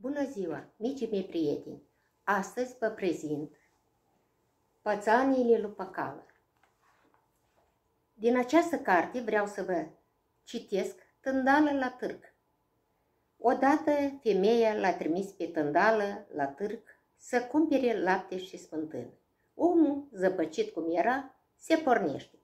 Bună ziua, micii mei prieteni! Astăzi vă prezint Pățaniile lui Păcală. Din această carte vreau să vă citesc Tândală la târg. Odată femeia l-a trimis pe Tândală la târg să cumpere lapte și smântână. Omul, zăpăcit cum era, se pornește,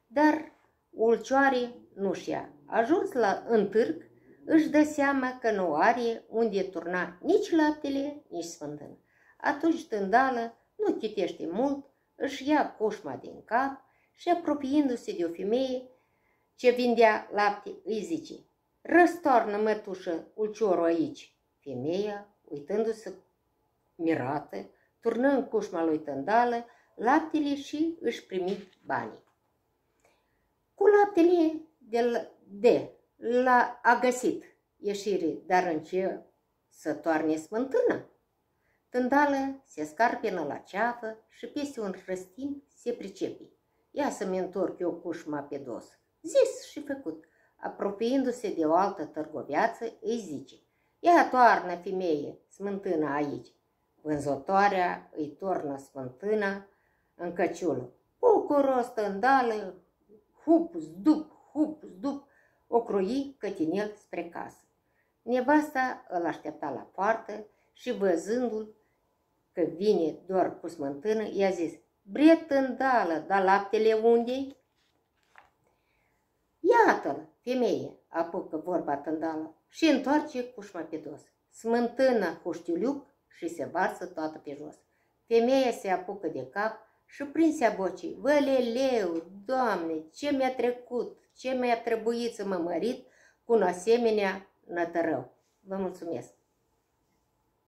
dar ulcioare nu și-a. Ajuns în târg, își dă seama că nu are unde turna nici laptele, nici smântână. Atunci Tândală nu chitește mult, își ia cușma din cap și, apropiindu-se de o femeie ce vindea lapte, îi zice: "Răstoarnă, mătușă, ulciorul aici." Femeia, uitându-se mirată, turnă în cușma lui Tândală laptele și își primi banii. Cu laptele a găsit ieșire, dar în ce să toarne smântână? Tândală se scarpină la ceafă și peste un răstim se pricepe: "Ia să-mi întorc eu cușma pe dos." Zis și făcut. Apropiindu-se de o altă târgoviață, îi zice: "Ia toarnă, femeie, smântâna aici." Vânzătoarea îi tornă smântâna în căciulă. Bucuros Tândală, hup, zdup, o croi cătinel spre casă. Nevasta îl aștepta la poartă și, văzându-l că vine doar cu smântână, i-a zis: "Bre, Tândală, dar laptele unde-i?" "Iată-l, femeie," apucă vorba Tândală și întoarce cușma pe dos. Smântână huștiuliuc și se varsă toată pe jos. Femeia se apucă de cap și prinse bocii: "Văleleu, Doamne, ce mi-a trecut, ce mi-a trebuit să mă mărit cu un asemenea nătărău." Vă mulțumesc!